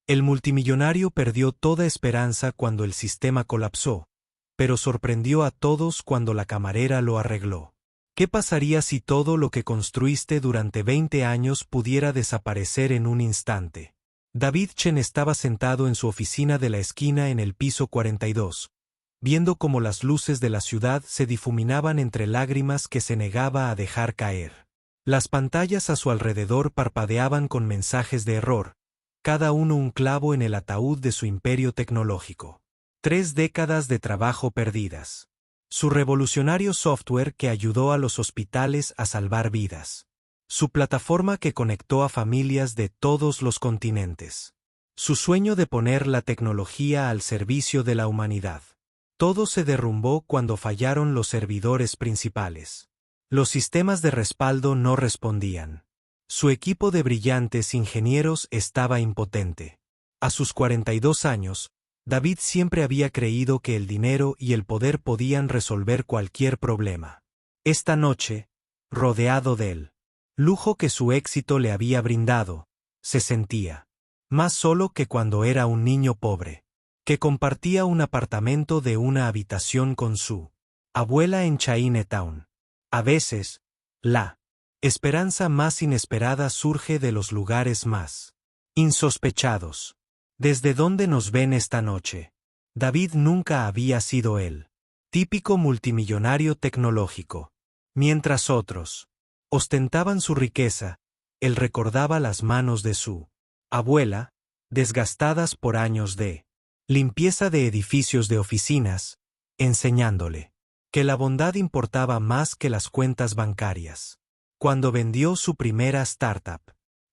El multimillonario perdió toda esperanza cuando el sistema colapsó, pero sorprendió a todos cuando la camarera lo arregló. ¿Qué pasaría si todo lo que construiste durante 20 años pudiera desaparecer en un instante? David Chen estaba sentado en su oficina de la esquina en el piso 42, viendo cómo las luces de la ciudad se difuminaban entre lágrimas que se negaba a dejar caer. Las pantallas a su alrededor parpadeaban con mensajes de error, cada uno un clavo en el ataúd de su imperio tecnológico. 3 décadas de trabajo perdidas. Su revolucionario software que ayudó a los hospitales a salvar vidas. Su plataforma que conectó a familias de todos los continentes. Su sueño de poner la tecnología al servicio de la humanidad. Todo se derrumbó cuando fallaron los servidores principales. Los sistemas de respaldo no respondían. Su equipo de brillantes ingenieros estaba impotente. A sus 42 años, David siempre había creído que el dinero y el poder podían resolver cualquier problema. Esta noche, rodeado del lujo que su éxito le había brindado, se sentía más solo que cuando era un niño pobre, que compartía un apartamento de una habitación con su abuela en Chinatown. A veces, la esperanza más inesperada surge de los lugares más insospechados. ¿Desde dónde nos ven esta noche? David nunca había sido el típico multimillonario tecnológico. Mientras otros ostentaban su riqueza, él recordaba las manos de su abuela, desgastadas por años de limpieza de edificios de oficinas, enseñándole que la bondad importaba más que las cuentas bancarias. Cuando vendió su primera startup,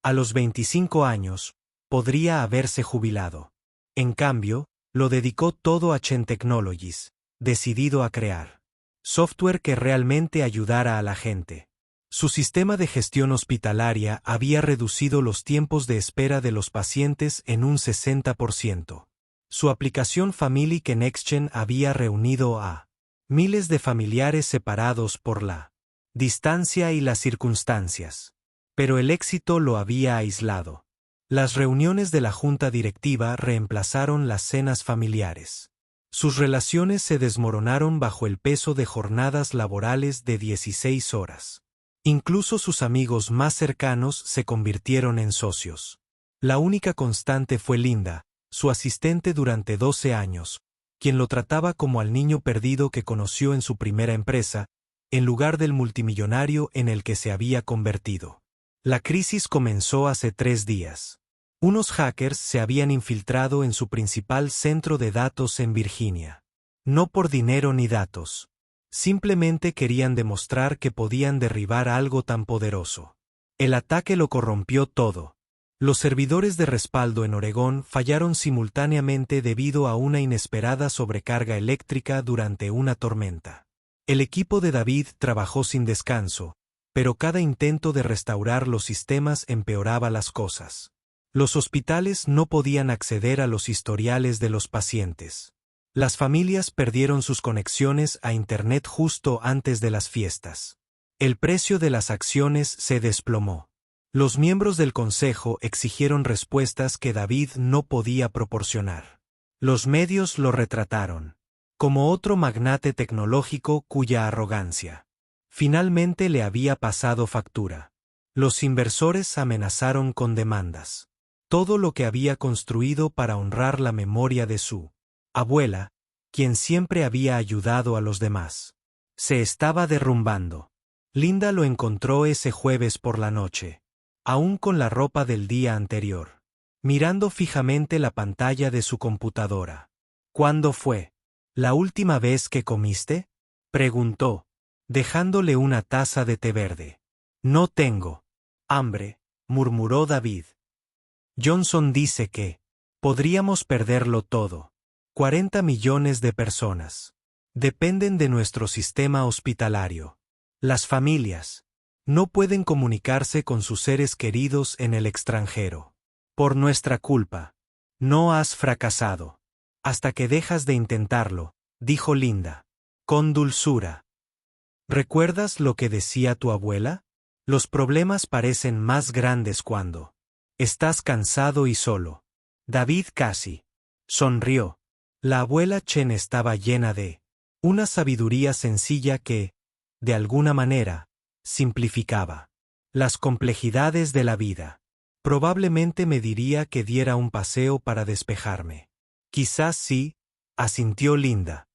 a los 25 años, podría haberse jubilado. En cambio, lo dedicó todo a Chen Technologies, decidido a crear software que realmente ayudara a la gente. Su sistema de gestión hospitalaria había reducido los tiempos de espera de los pacientes en un 60%. Su aplicación Family Connection había reunido a miles de familiares separados por la distancia y las circunstancias. Pero el éxito lo había aislado. Las reuniones de la junta directiva reemplazaron las cenas familiares. Sus relaciones se desmoronaron bajo el peso de jornadas laborales de 16 horas. Incluso sus amigos más cercanos se convirtieron en socios. La única constante fue Linda, su asistente durante 12 años, quien lo trataba como al niño perdido que conoció en su primera empresa, en lugar del multimillonario en el que se había convertido. La crisis comenzó hace 3 días. Unos hackers se habían infiltrado en su principal centro de datos en Virginia. No por dinero ni datos. Simplemente querían demostrar que podían derribar algo tan poderoso. El ataque lo corrompió todo. Los servidores de respaldo en Oregón fallaron simultáneamente debido a una inesperada sobrecarga eléctrica durante una tormenta. El equipo de David trabajó sin descanso, pero cada intento de restaurar los sistemas empeoraba las cosas. Los hospitales no podían acceder a los historiales de los pacientes. Las familias perdieron sus conexiones a Internet justo antes de las fiestas. El precio de las acciones se desplomó. Los miembros del consejo exigieron respuestas que David no podía proporcionar. Los medios lo retrataron como otro magnate tecnológico cuya arrogancia finalmente le había pasado factura. Los inversores amenazaron con demandas. Todo lo que había construido para honrar la memoria de su abuela, quien siempre había ayudado a los demás, se estaba derrumbando. Linda lo encontró ese jueves por la noche, aún con la ropa del día anterior, mirando fijamente la pantalla de su computadora. ¿Cuándo fue la última vez que comiste?, preguntó, dejándole una taza de té verde. No tengo hambre, murmuró David. Johnson dice que podríamos perderlo todo. 40 millones de personas dependen de nuestro sistema hospitalario. Las familias no pueden comunicarse con sus seres queridos en el extranjero. Por nuestra culpa. No has fracasado. Hasta que dejas de intentarlo, dijo Linda, con dulzura. ¿Recuerdas lo que decía tu abuela? Los problemas parecen más grandes cuando estás cansado y solo. David casi sonrió. La abuela Chen estaba llena de una sabiduría sencilla que, de alguna manera, simplificaba las complejidades de la vida. Probablemente me diría que diera un paseo para despejarme. Quizás sí, asintió Linda.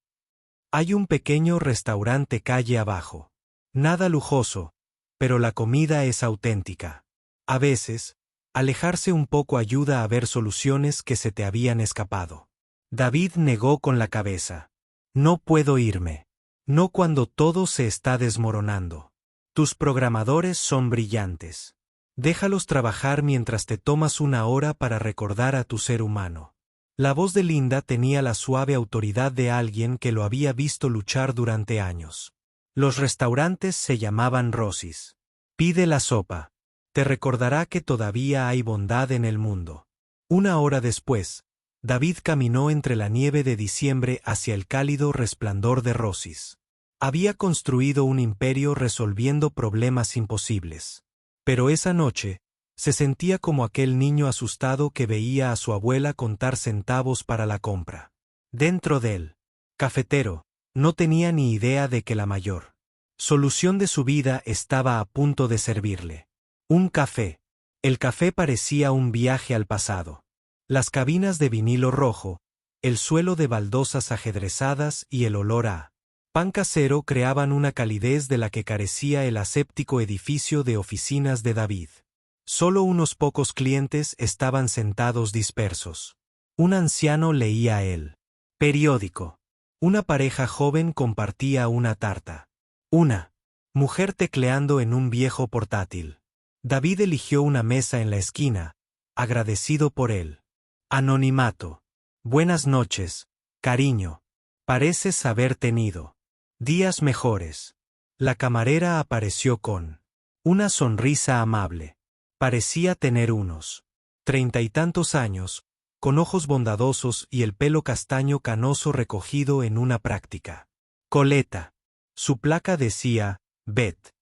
Hay un pequeño restaurante calle abajo. Nada lujoso, pero la comida es auténtica. A veces, alejarse un poco ayuda a ver soluciones que se te habían escapado. David negó con la cabeza. No puedo irme. No cuando todo se está desmoronando. Tus programadores son brillantes. Déjalos trabajar mientras te tomas una hora para recordar a tu ser humano. La voz de Linda tenía la suave autoridad de alguien que lo había visto luchar durante años. Los restaurantes se llamaban Rosie's. Pide la sopa. Te recordará que todavía hay bondad en el mundo. Una hora después, David caminó entre la nieve de diciembre hacia el cálido resplandor de Rosie's. Había construido un imperio resolviendo problemas imposibles. Pero esa noche, se sentía como aquel niño asustado que veía a su abuela contar centavos para la compra. Dentro del cafetero, no tenía ni idea de que la mayor solución de su vida estaba a punto de servirle. Un café. El café parecía un viaje al pasado. Las cabinas de vinilo rojo, el suelo de baldosas ajedrezadas y el olor a pan casero creaban una calidez de la que carecía el aséptico edificio de oficinas de David. Solo unos pocos clientes estaban sentados dispersos. Un anciano leía el periódico. Una pareja joven compartía una tarta. Una mujer tecleando en un viejo portátil. David eligió una mesa en la esquina, agradecido por él. Anonimato. Buenas noches, cariño. Pareces haber tenido días mejores. La camarera apareció con una sonrisa amable. Parecía tener unos 30 y tantos años, con ojos bondadosos y el pelo castaño canoso recogido en una práctica coleta. Su placa decía, Bet.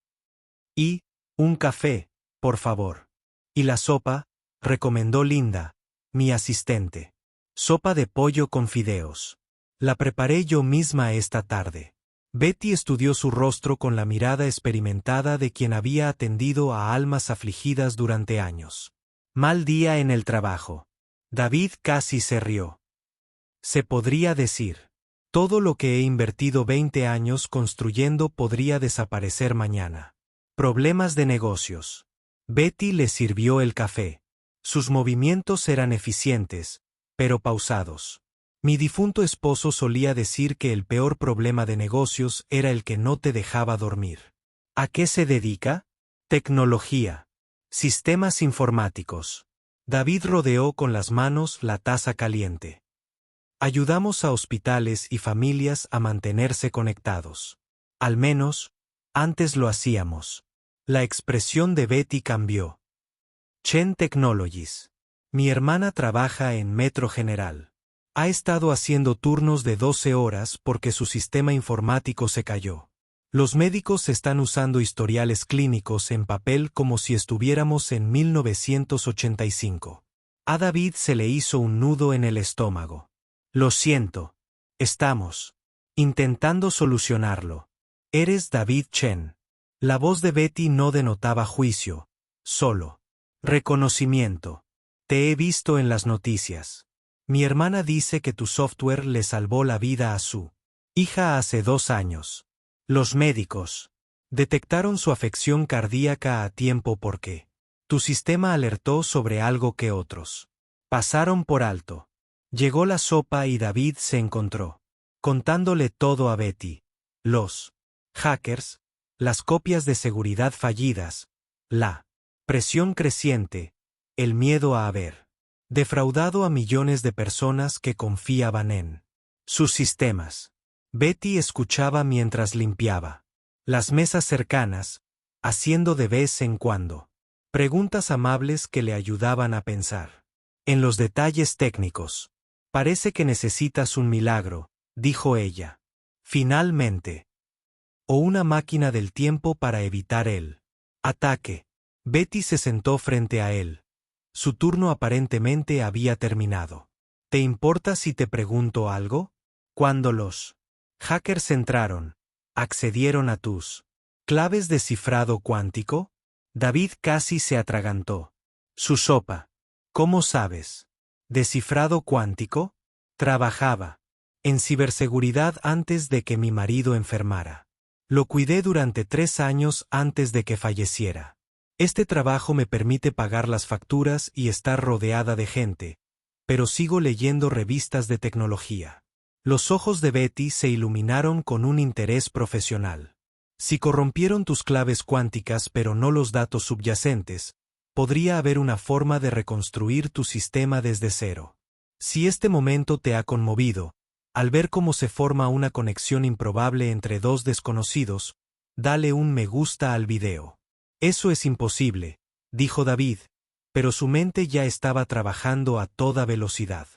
Y, un café, por favor. Y la sopa, recomendó Linda, mi asistente. Sopa de pollo con fideos. La preparé yo misma esta tarde. Betty estudió su rostro con la mirada experimentada de quien había atendido a almas afligidas durante años. Mal día en el trabajo. David casi se rió. Se podría decir. Todo lo que he invertido 20 años construyendo podría desaparecer mañana. Problemas de negocios. Betty le sirvió el café. Sus movimientos eran eficientes, pero pausados. Mi difunto esposo solía decir que el peor problema de negocios era el que no te dejaba dormir. ¿A qué se dedica? Tecnología. Sistemas informáticos. David rodeó con las manos la taza caliente. Ayudamos a hospitales y familias a mantenerse conectados. Al menos, antes lo hacíamos. La expresión de Betty cambió. Chen Technologies. Mi hermana trabaja en Metro General. Ha estado haciendo turnos de 12 horas porque su sistema informático se cayó. Los médicos están usando historiales clínicos en papel como si estuviéramos en 1985. A David se le hizo un nudo en el estómago. Lo siento. Estamos intentando solucionarlo. Eres David Chen. La voz de Betty no denotaba juicio, solo reconocimiento. Te he visto en las noticias. Mi hermana dice que tu software le salvó la vida a su hija hace 2 años. Los médicos detectaron su afección cardíaca a tiempo porque tu sistema alertó sobre algo que otros pasaron por alto. Llegó la sopa y David se encontró contándole todo a Betty. Los hackers, las copias de seguridad fallidas, la presión creciente, el miedo a haber defraudado a millones de personas que confiaban en sus sistemas. Betty escuchaba mientras limpiaba las mesas cercanas, haciendo de vez en cuando preguntas amables que le ayudaban a pensar en los detalles técnicos. Parece que necesitas un milagro, dijo ella. Finalmente. O una máquina del tiempo para evitar el ataque. Betty se sentó frente a él. Su turno aparentemente había terminado. ¿Te importa si te pregunto algo? Cuando los hackers entraron, ¿accedieron a tus claves de cifrado cuántico? David casi se atragantó. Su sopa. ¿Cómo sabes? ¿Descifrado cuántico? Trabajaba en ciberseguridad antes de que mi marido enfermara. Lo cuidé durante 3 años antes de que falleciera. Este trabajo me permite pagar las facturas y estar rodeada de gente, pero sigo leyendo revistas de tecnología. Los ojos de Betty se iluminaron con un interés profesional. Si corrompieron tus claves cuánticas pero no los datos subyacentes, podría haber una forma de reconstruir tu sistema desde cero. Si este momento te ha conmovido, al ver cómo se forma una conexión improbable entre dos desconocidos, dale un me gusta al video. Eso es imposible, dijo David, pero su mente ya estaba trabajando a toda velocidad.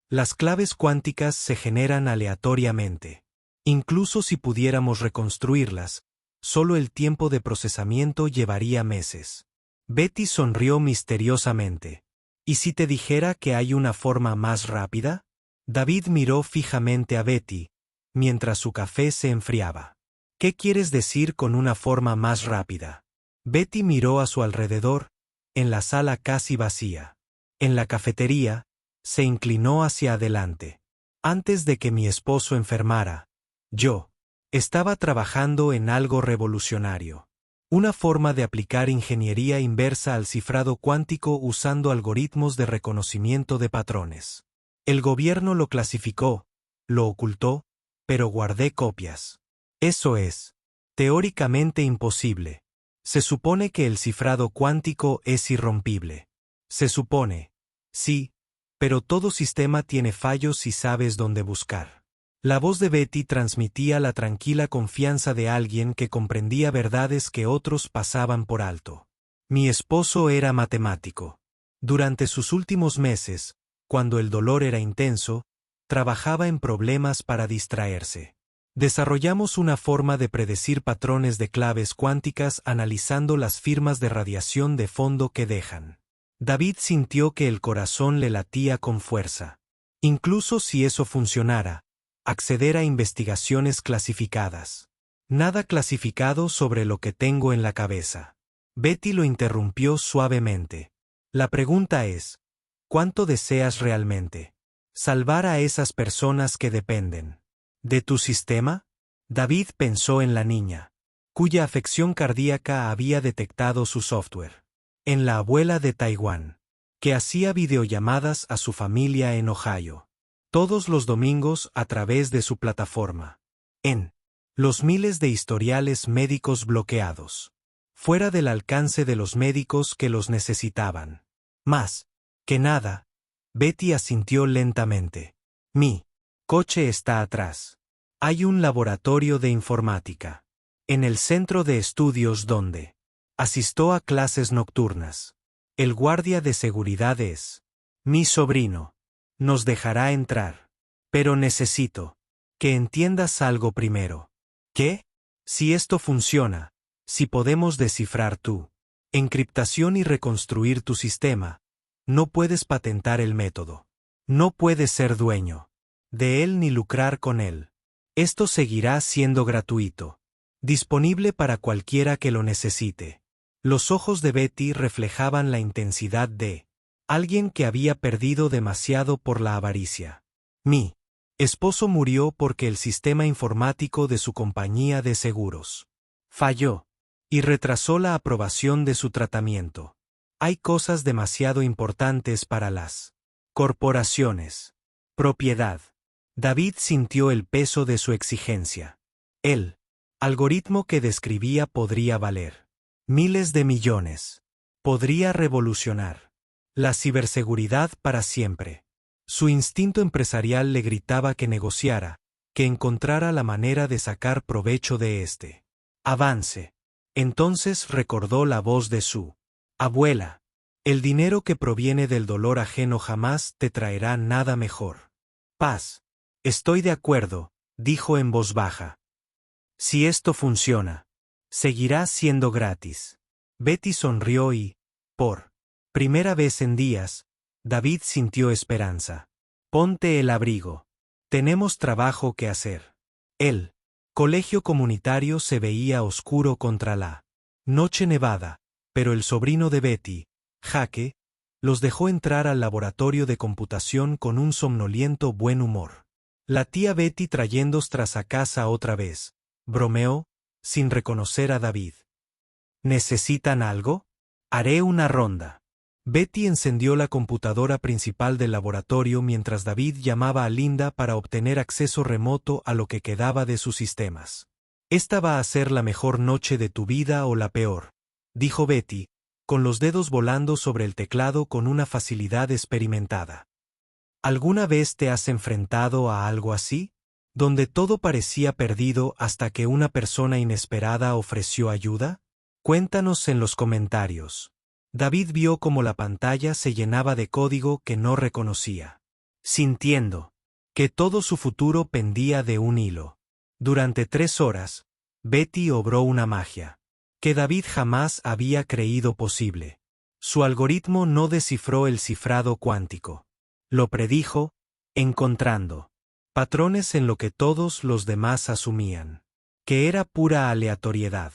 Las claves cuánticas se generan aleatoriamente. Incluso si pudiéramos reconstruirlas, solo el tiempo de procesamiento llevaría meses. Betty sonrió misteriosamente. ¿Y si te dijera que hay una forma más rápida? David miró fijamente a Betty, mientras su café se enfriaba. ¿Qué quieres decir con una forma más rápida? Betty miró a su alrededor, en la sala casi vacía. En la cafetería, se inclinó hacia adelante. Antes de que mi esposo enfermara, yo estaba trabajando en algo revolucionario. Una forma de aplicar ingeniería inversa al cifrado cuántico usando algoritmos de reconocimiento de patrones. El gobierno lo clasificó, lo ocultó, pero guardé copias. Eso es teóricamente imposible. Se supone que el cifrado cuántico es irrompible. Se supone, sí, pero todo sistema tiene fallos si sabes dónde buscar. La voz de Betty transmitía la tranquila confianza de alguien que comprendía verdades que otros pasaban por alto. Mi esposo era matemático. Durante sus últimos meses, cuando el dolor era intenso, trabajaba en problemas para distraerse. Desarrollamos una forma de predecir patrones de claves cuánticas analizando las firmas de radiación de fondo que dejan. David sintió que el corazón le latía con fuerza. Incluso si eso funcionara, acceder a investigaciones clasificadas. Nada clasificado sobre lo que tengo en la cabeza. Betty lo interrumpió suavemente. La pregunta es, ¿cuánto deseas realmente? ¿Salvar a esas personas que dependen de tu sistema? David pensó en la niña, cuya afección cardíaca había detectado su software. En la abuela de Taiwán, que hacía videollamadas a su familia en Ohio. Todos los domingos a través de su plataforma. En los miles de historiales médicos bloqueados. Fuera del alcance de los médicos que los necesitaban. Más que nada, Betty asintió lentamente. Mi coche está atrás. Hay un laboratorio de informática. En el centro de estudios donde asistió a clases nocturnas. El guardia de seguridad es mi sobrino. Nos dejará entrar. Pero necesito que entiendas algo primero. ¿Qué? Si esto funciona, si podemos descifrar tu encriptación y reconstruir tu sistema, no puedes patentar el método. No puedes ser dueño de él ni lucrar con él. Esto seguirá siendo gratuito. Disponible para cualquiera que lo necesite. Los ojos de Betty reflejaban la intensidad de alguien que había perdido demasiado por la avaricia. Mi esposo murió porque el sistema informático de su compañía de seguros falló y retrasó la aprobación de su tratamiento. Hay cosas demasiado importantes para las corporaciones. Propiedad. David sintió el peso de su exigencia. El algoritmo que describía podría valer miles de millones. Podría revolucionar la ciberseguridad para siempre. Su instinto empresarial le gritaba que negociara, que encontrara la manera de sacar provecho de este avance. Entonces recordó la voz de su abuela. El dinero que proviene del dolor ajeno jamás te traerá nada mejor. Paz. Estoy de acuerdo, dijo en voz baja. Si esto funciona, seguirá siendo gratis. Betty sonrió y, por Primera vez en días, David sintió esperanza. Ponte el abrigo. Tenemos trabajo que hacer. El colegio comunitario se veía oscuro contra la noche nevada, pero el sobrino de Betty, Jaque, los dejó entrar al laboratorio de computación con un somnoliento buen humor. La tía Betty trayéndos a casa otra vez, bromeó, sin reconocer a David. ¿Necesitan algo? Haré una ronda. Betty encendió la computadora principal del laboratorio mientras David llamaba a Linda para obtener acceso remoto a lo que quedaba de sus sistemas. Esta va a ser la mejor noche de tu vida o la peor, dijo Betty, con los dedos volando sobre el teclado con una facilidad experimentada. ¿Alguna vez te has enfrentado a algo así? ¿Donde todo parecía perdido hasta que una persona inesperada ofreció ayuda? Cuéntanos en los comentarios. David vio cómo la pantalla se llenaba de código que no reconocía, sintiendo que todo su futuro pendía de un hilo. Durante 3 horas, Betty obró una magia que David jamás había creído posible. Su algoritmo no descifró el cifrado cuántico. Lo predijo, encontrando patrones en lo que todos los demás asumían, que era pura aleatoriedad.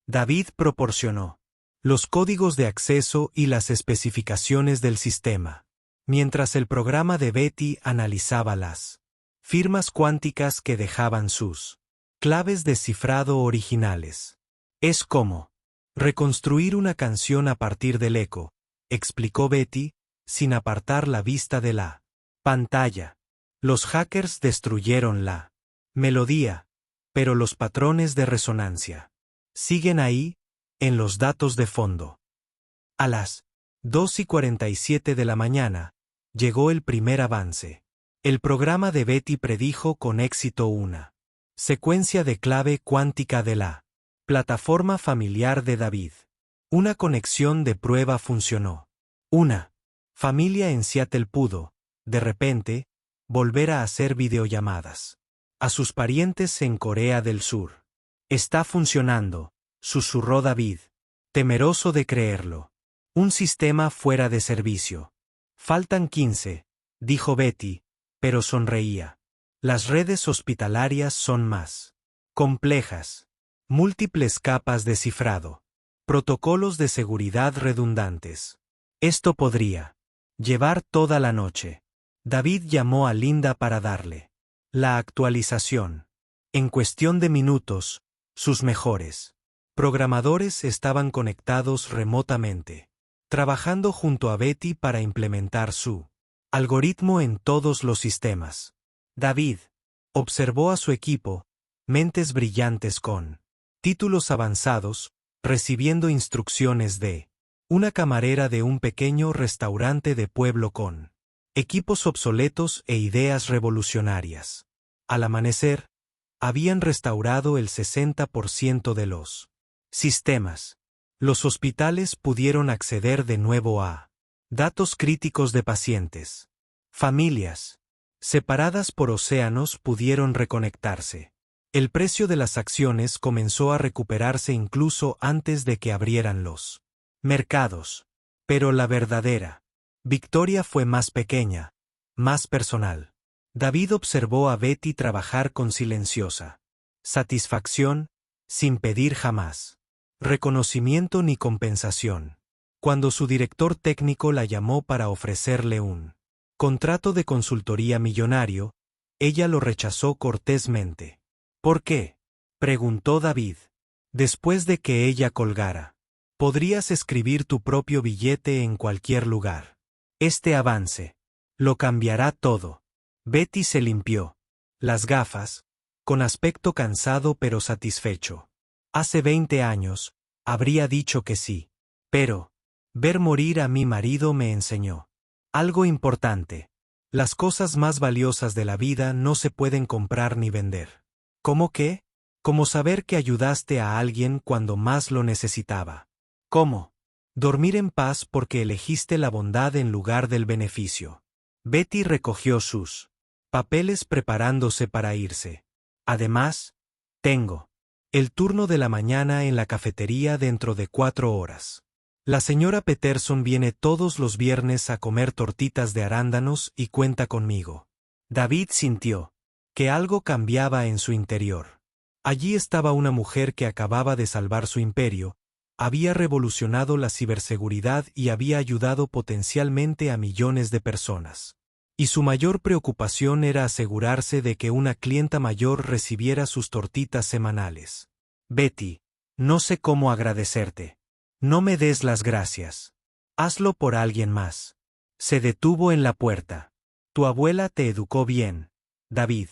David proporcionó los códigos de acceso y las especificaciones del sistema, mientras el programa de Betty analizaba las firmas cuánticas que dejaban sus claves de cifrado originales. Es como reconstruir una canción a partir del eco, explicó Betty, sin apartar la vista de la pantalla. Los hackers destruyeron la melodía, pero los patrones de resonancia siguen ahí, en los datos de fondo. A las 2:47 de la mañana, llegó el primer avance. El programa de Betty predijo con éxito una secuencia de clave cuántica de la plataforma familiar de David. Una conexión de prueba funcionó. Una familia en Seattle pudo, de repente, volver a hacer videollamadas a sus parientes en Corea del Sur. Está funcionando, susurró David, temeroso de creerlo. Un sistema fuera de servicio. Faltan 15, dijo Betty, pero sonreía. Las redes hospitalarias son más complejas. Múltiples capas de cifrado. Protocolos de seguridad redundantes. Esto podría llevar toda la noche. David llamó a Linda para darle la actualización. En cuestión de minutos, sus mejores programadores estaban conectados remotamente, trabajando junto a Betty para implementar su algoritmo en todos los sistemas. David observó a su equipo, mentes brillantes con títulos avanzados, recibiendo instrucciones de una camarera de un pequeño restaurante de pueblo con equipos obsoletos e ideas revolucionarias. Al amanecer, habían restaurado el 60% de los sistemas. Los hospitales pudieron acceder de nuevo a datos críticos de pacientes. Familias separadas por océanos pudieron reconectarse. El precio de las acciones comenzó a recuperarse incluso antes de que abrieran los mercados. Pero la verdadera victoria fue más pequeña, más personal. David observó a Betty trabajar con silenciosa satisfacción, sin pedir jamás reconocimiento ni compensación. Cuando su director técnico la llamó para ofrecerle un contrato de consultoría millonario, ella lo rechazó cortésmente. ¿Por qué?, preguntó David. Después de que ella colgara. Podrías escribir tu propio billete en cualquier lugar. Este avance lo cambiará todo. Betty se limpió las gafas, con aspecto cansado pero satisfecho. Hace 20 años, habría dicho que sí. Pero ver morir a mi marido me enseñó algo importante. Las cosas más valiosas de la vida no se pueden comprar ni vender. ¿Cómo qué? Como saber que ayudaste a alguien cuando más lo necesitaba. ¿Cómo? Dormir en paz porque elegiste la bondad en lugar del beneficio. Betty recogió sus papeles preparándose para irse. Además, tengo el turno de la mañana en la cafetería dentro de 4 horas. La señora Peterson viene todos los viernes a comer tortitas de arándanos y cuenta conmigo. David sintió que algo cambiaba en su interior. Allí estaba una mujer que acababa de salvar su imperio, había revolucionado la ciberseguridad y había ayudado potencialmente a millones de personas. Y su mayor preocupación era asegurarse de que una clienta mayor recibiera sus tortitas semanales. Betty, no sé cómo agradecerte. No me des las gracias. Hazlo por alguien más. Se detuvo en la puerta. Tu abuela te educó bien, David.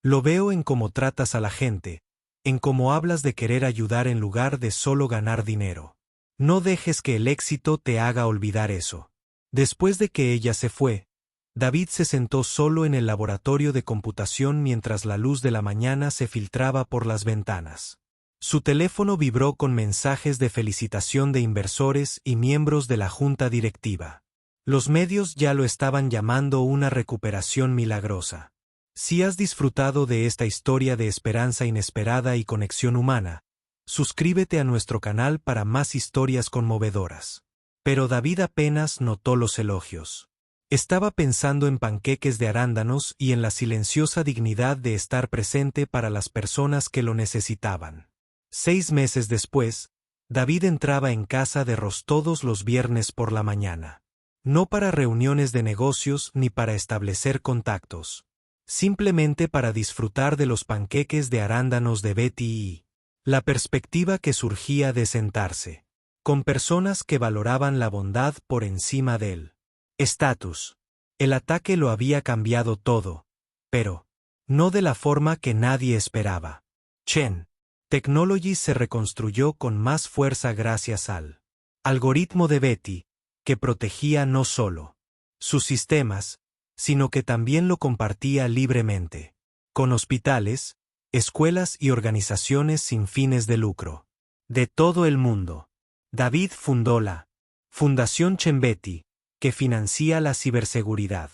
Lo veo en cómo tratas a la gente, en cómo hablas de querer ayudar en lugar de solo ganar dinero. No dejes que el éxito te haga olvidar eso. Después de que ella se fue, David se sentó solo en el laboratorio de computación mientras la luz de la mañana se filtraba por las ventanas. Su teléfono vibró con mensajes de felicitación de inversores y miembros de la junta directiva. Los medios ya lo estaban llamando una recuperación milagrosa. Si has disfrutado de esta historia de esperanza inesperada y conexión humana, suscríbete a nuestro canal para más historias conmovedoras. Pero David apenas notó los elogios. Estaba pensando en panqueques de arándanos y en la silenciosa dignidad de estar presente para las personas que lo necesitaban. 6 meses después, David entraba en casa de Ross todos los viernes por la mañana. No para reuniones de negocios ni para establecer contactos. Simplemente para disfrutar de los panqueques de arándanos de Betty y la perspectiva que surgía de sentarse con personas que valoraban la bondad por encima del estatus. El ataque lo había cambiado todo, pero no de la forma que nadie esperaba. Chen Technologies se reconstruyó con más fuerza gracias al algoritmo de Betty, que protegía no solo sus sistemas, sino que también lo compartía libremente con hospitales, escuelas y organizaciones sin fines de lucro de todo el mundo. David fundó la Fundación Chen Betty, que financia la ciberseguridad,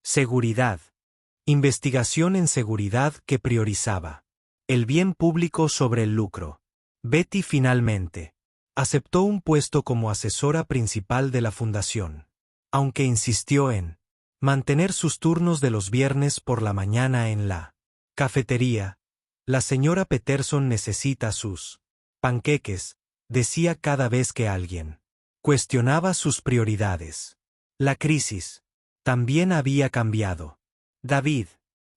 seguridad, investigación en seguridad que priorizaba el bien público sobre el lucro. Betty finalmente aceptó un puesto como asesora principal de la fundación, aunque insistió en mantener sus turnos de los viernes por la mañana en la cafetería. La señora Peterson necesita sus panqueques, decía cada vez que alguien cuestionaba sus prioridades. La crisis también había cambiado. David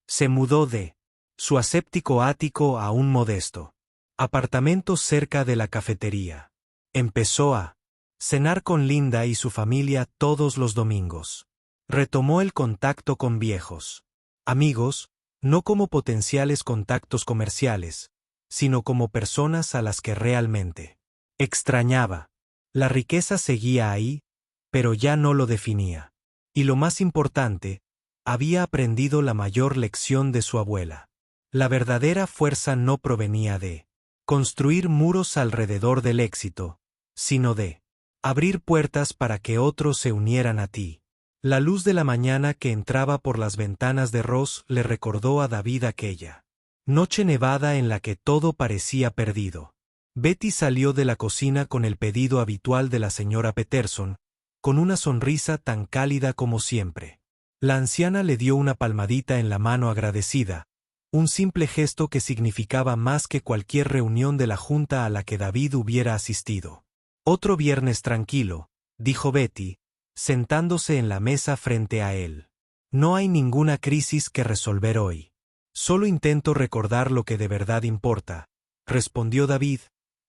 se mudó de su aséptico ático a un modesto apartamento cerca de la cafetería. Empezó a cenar con Linda y su familia todos los domingos. Retomó el contacto con viejos amigos, no como potenciales contactos comerciales, sino como personas a las que realmente extrañaba. La riqueza seguía ahí, pero ya no lo definía. Y lo más importante, había aprendido la mayor lección de su abuela. La verdadera fuerza no provenía de construir muros alrededor del éxito, sino de abrir puertas para que otros se unieran a ti. La luz de la mañana que entraba por las ventanas de Ross le recordó a David aquella noche nevada en la que todo parecía perdido. Betty salió de la cocina con el pedido habitual de la señora Peterson, con una sonrisa tan cálida como siempre. La anciana le dio una palmadita en la mano agradecida, un simple gesto que significaba más que cualquier reunión de la junta a la que David hubiera asistido. Otro viernes tranquilo, dijo Betty, sentándose en la mesa frente a él. No hay ninguna crisis que resolver hoy. Solo intento recordar lo que de verdad importa, respondió David,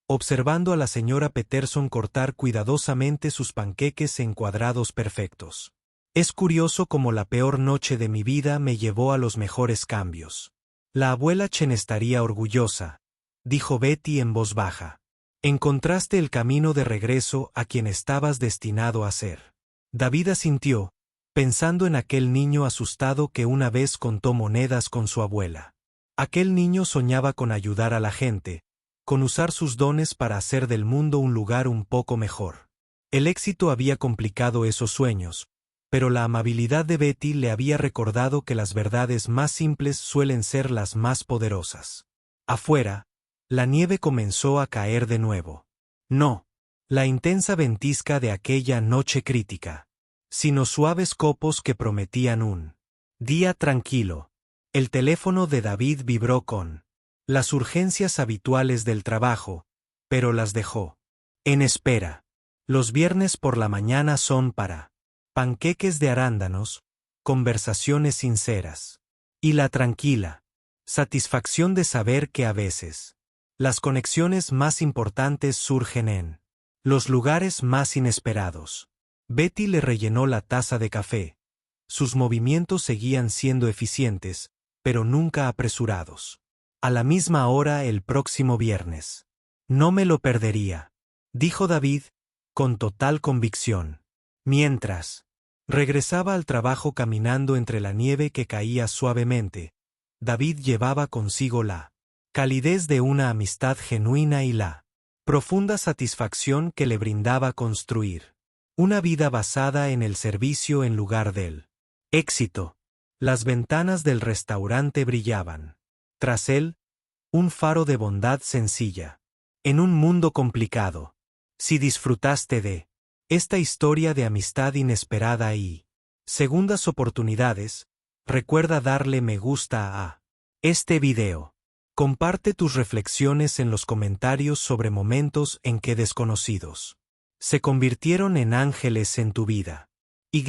observando a la señora Peterson cortar cuidadosamente sus panqueques en cuadrados perfectos. Es curioso cómo la peor noche de mi vida me llevó a los mejores cambios. La abuela Chen estaría orgullosa, dijo Betty en voz baja. Encontraste el camino de regreso a quien estabas destinado a ser. David asintió, pensando en aquel niño asustado que una vez contó monedas con su abuela. Aquel niño soñaba con ayudar a la gente, con usar sus dones para hacer del mundo un lugar un poco mejor. El éxito había complicado esos sueños, pero la amabilidad de Betty le había recordado que las verdades más simples suelen ser las más poderosas. Afuera, la nieve comenzó a caer de nuevo. No, La intensa ventisca de aquella noche crítica. Sino suaves copos que prometían un día tranquilo. El teléfono de David vibró con las urgencias habituales del trabajo, pero las dejó en espera. Los viernes por la mañana son para panqueques de arándanos, conversaciones sinceras. Y la tranquila satisfacción de saber que a veces las conexiones más importantes surgen en los lugares más inesperados. Betty le rellenó la taza de café. Sus movimientos seguían siendo eficientes, pero nunca apresurados. A la misma hora el próximo viernes. No me lo perdería, dijo David, con total convicción. Mientras regresaba al trabajo caminando entre la nieve que caía suavemente, David llevaba consigo la calidez de una amistad genuina y la profunda satisfacción que le brindaba construir una vida basada en el servicio en lugar del éxito. Las ventanas del restaurante brillaban. Tras él, un faro de bondad sencilla. En un mundo complicado. Si disfrutaste de esta historia de amistad inesperada y segundas oportunidades, recuerda darle me gusta a este video. Comparte tus reflexiones en los comentarios sobre momentos en que desconocidos se convirtieron en ángeles en tu vida. Y.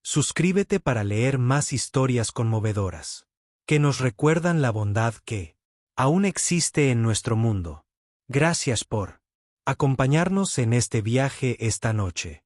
Suscríbete para leer más historias conmovedoras que nos recuerdan la bondad que aún existe en nuestro mundo. Gracias por acompañarnos en este viaje esta noche.